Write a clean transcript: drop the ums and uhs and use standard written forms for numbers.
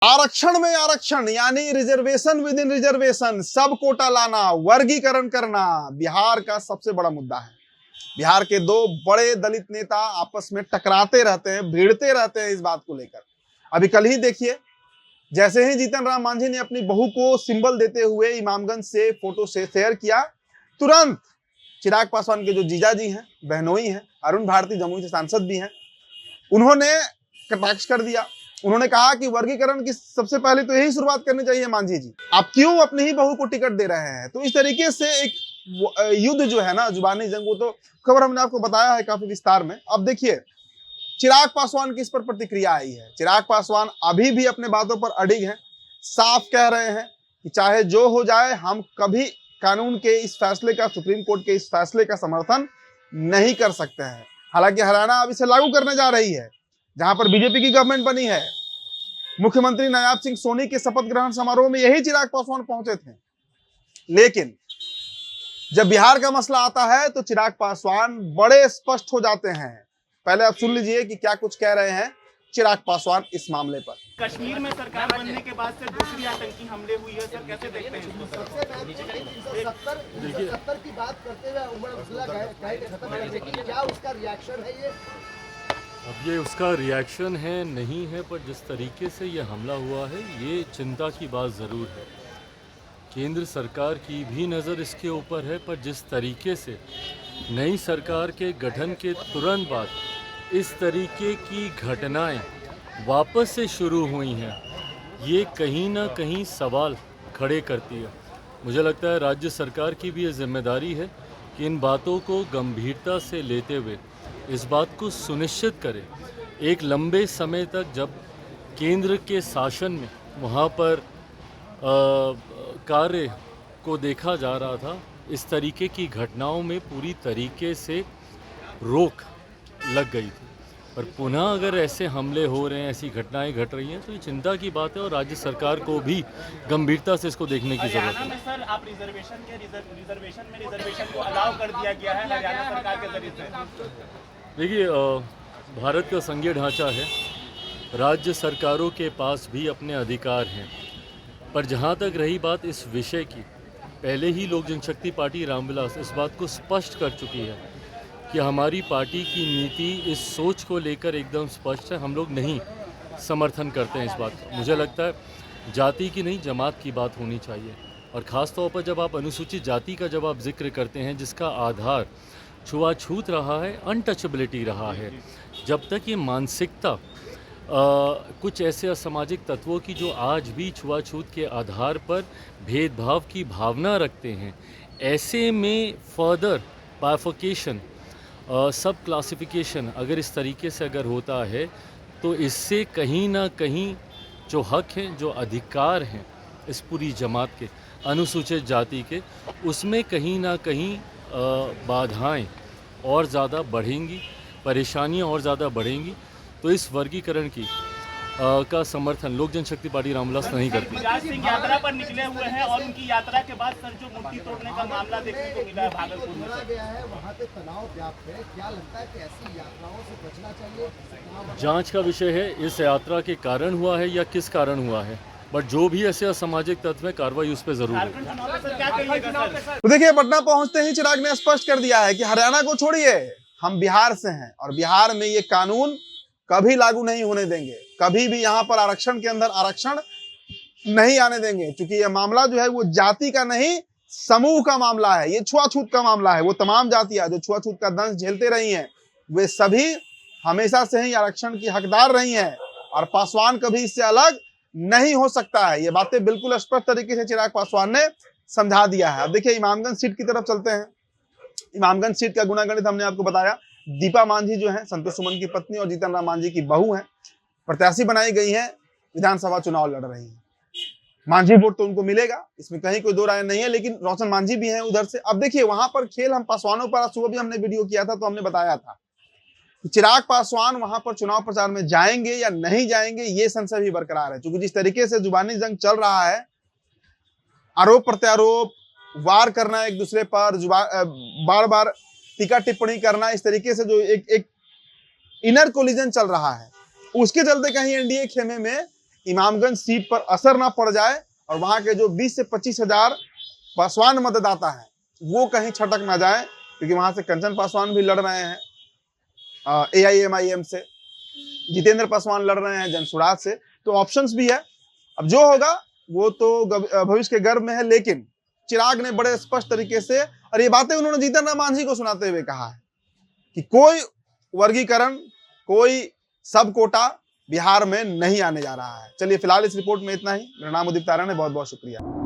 आरक्षण में आरक्षण यानी रिजर्वेशन विद इन रिजर्वेशन, सब कोटा लाना, वर्गीकरण करना बिहार का सबसे बड़ा मुद्दा है। बिहार के दो बड़े दलित नेता आपस में टकराते रहते हैं, भिड़ते रहते हैं इस बात को लेकर। अभी कल ही देखिए, जैसे ही जीतन राम मांझी ने अपनी बहू को सिंबल देते हुए इमामगंज से फोटो से शेयर किया, तुरंत चिराग पासवान के जो जीजा जी हैं, बहनोई हैं, अरुण भारती जमुई से सांसद भी हैं, उन्होंने कटाक्ष कर दिया। उन्होंने कहा कि वर्गीकरण की सबसे पहले तो यही शुरुआत करनी चाहिए मांझी जी, आप क्यों अपनी ही बहू को टिकट दे रहे हैं। तो इस तरीके से एक युद्ध जो है ना, जुबानी जंग, वो तो खबर हमने आपको बताया है काफी विस्तार में। अब देखिए चिराग पासवान की इस पर प्रतिक्रिया आई है। चिराग पासवान अभी भी अपने बातों पर अडिग हैं, साफ कह रहे हैं कि चाहे जो हो जाए हम कभी कानून के इस फैसले का, सुप्रीम कोर्ट के इस फैसले का समर्थन नहीं कर सकते हैं। हालांकि हरियाणा अब इसे लागू करने जा रही है, जहां पर बीजेपी की गवर्नमेंट बनी है। मुख्यमंत्री नायाब सिंह सोनी के शपथ ग्रहण समारोह में यही चिराग पासवान पहुंचे थे, लेकिन जब बिहार का मसला आता है तो चिराग पासवान बड़े स्पष्ट हो जाते हैं। पहले आप सुन लीजिए कि क्या कुछ कह रहे हैं चिराग पासवान इस मामले पर। कश्मीर में सरकार बनने के बाद से दूसरी आतंकी हमले हुई है सर, कैसे देखते हैं इसको? देखिए 70 की बात करते हुए उमर अब्दुल्ला खत्म करने की क्या उसका रिएक्शन है ये? अब ये उसका रिएक्शन है नहीं है, पर जिस तरीके से ये हमला हुआ है ये चिंता की बात ज़रूर है। केंद्र सरकार की भी नज़र इसके ऊपर है, पर जिस तरीके से नई सरकार के गठन के तुरंत बाद इस तरीके की घटनाएं वापस से शुरू हुई हैं, ये कहीं ना कहीं सवाल खड़े करती है। मुझे लगता है राज्य सरकार की भी ये जिम्मेदारी है कि इन बातों को गंभीरता से लेते हुए इस बात को सुनिश्चित करें। एक लंबे समय तक जब केंद्र के शासन में वहाँ पर कार्य को देखा जा रहा था, इस तरीके की घटनाओं में पूरी तरीके से रोक लग गई थी। पर पुनः अगर ऐसे हमले हो रहे हैं, ऐसी घटनाएं घट रही हैं, तो ये चिंता की बात है और राज्य सरकार को भी गंभीरता से इसको देखने की जरूरत है। हरियाणा में सर आप रिजर्वेशन को अलाउ कर दिया गया है हरियाणा सरकार के जरिए से। देखिए, भारत का संघीय ढांचा है, राज्य सरकारों के पास भी अपने अधिकार हैं। पर जहाँ तक रही बात इस विषय की, पहले ही लोक जनशक्ति पार्टी रामविलास इस बात को स्पष्ट कर चुकी है कि हमारी पार्टी की नीति इस सोच को लेकर एकदम स्पष्ट है। हम लोग नहीं समर्थन करते हैं इस बात को। मुझे लगता है जाति की नहीं, जमात की बात होनी चाहिए। और ख़ास तौर पर जब आप अनुसूचित जाति का जब आप जिक्र करते हैं, जिसका आधार छुआछूत रहा है, अनटचेबिलिटी रहा है, जब तक ये मानसिकता कुछ ऐसे असामाजिक तत्वों की जो आज भी छुआछूत के आधार पर भेदभाव की भावना रखते हैं, ऐसे में फर्दर बाइफर्केशन, सब क्लासिफिकेशन अगर इस तरीके से अगर होता है, तो इससे कहीं ना कहीं जो हक हैं, जो अधिकार हैं इस पूरी जमात के, अनुसूचित जाति के, उसमें कहीं ना कहीं बाधाएं और ज़्यादा बढ़ेंगी, परेशानियां और ज़्यादा बढ़ेंगी। तो इस वर्गीकरण की का समर्थन लोक जनशक्ति पार्टी रामविलास नहीं करती। गिरिराज सिंह यात्रा पर निकले हुए हैं और उनकी यात्रा के बाद सर जो मूर्ति तोड़ने का मामला देखने को मिला है भागलपुर में, गया है वहाँ पे तनाव व्याप्त है। क्या लगता है कि ऐसी यात्राओं से बचना चाहिए? जांच का विषय है, इस यात्रा के कारण हुआ है या किस कारण हुआ है, बट जो भी ऐसे असामाजिक तत्व है, कार्रवाई उस पर जरूर है। तो देखिए, पटना पहुंचते ही चिराग ने स्पष्ट कर दिया है कि हरियाणा को छोड़िए, हम बिहार से हैं और बिहार में ये कानून कभी लागू नहीं होने देंगे, कभी भी यहाँ पर आरक्षण के अंदर आरक्षण नहीं आने देंगे। क्योंकि ये मामला जो है वो जाति का नहीं, समूह का मामला है, ये छुआछूत का मामला है। वो तमाम जातियां जो छुआछूत का दंश झेलते रही हैं, वे सभी हमेशा से ही आरक्षण की हकदार रही हैं और पासवान कभी इससे अलग नहीं हो सकता है। ये बातें बिल्कुल स्पष्ट तरीके से चिराग पासवान ने समझा दिया है। अब देखिए, इमामगंज सीट की तरफ चलते हैं। इमामगंज सीट का गुणागणित हमने आपको बताया। दीपा मांझी जो है संतोष सुमन की पत्नी और जीतन राम मांझी की बहू है, प्रत्याशी बनाई गई है, विधानसभा चुनाव लड़ रही है। मांझी वोट तो उनको मिलेगा, इसमें कहीं कोई दो राय नहीं है, लेकिन रोशन मांझी भी है उधर से। अब देखिए, वहां पर खेल हम पासवानों पर, सुबह भी हमने वीडियो किया था तो हमने बताया था कि चिराग पासवान वहां पर चुनाव प्रचार में जाएंगे या नहीं जाएंगे, ये संशय भी बरकरार है। क्योंकि जिस तरीके से जुबानी जंग चल रहा है, आरोप प्रत्यारोप, वार करना एक दूसरे पर, बार बार टीका टिप्पणी करना, इस तरीके से जो एक इनर कोलिजन चल रहा है, उसके चलते कहीं एनडीए खेमे में इमामगंज सीट पर असर ना पड़ जाए और वहां के जो 20 से 25 हजार पासवान मतदाता हैं वो कहीं छटक ना जाए, क्योंकि वहां से कंचन पासवान भी लड़ रहे हैं AIMIM से, जितेंद्र पासवान लड़ रहे हैं जनसुराज से, तो ऑप्शंस भी है। अब जो होगा वो तो भविष्य के गर्भ में है, लेकिन चिराग ने बड़े स्पष्ट तरीके से, और ये बातें उन्होंने जीतन राम मांझी को सुनाते हुए कहा है कि कोई वर्गीकरण, कोई सब कोटा बिहार में नहीं आने जा रहा है। चलिए फिलहाल इस रिपोर्ट में इतना ही। मेरा नाम उदित तारण है, बहुत बहुत शुक्रिया।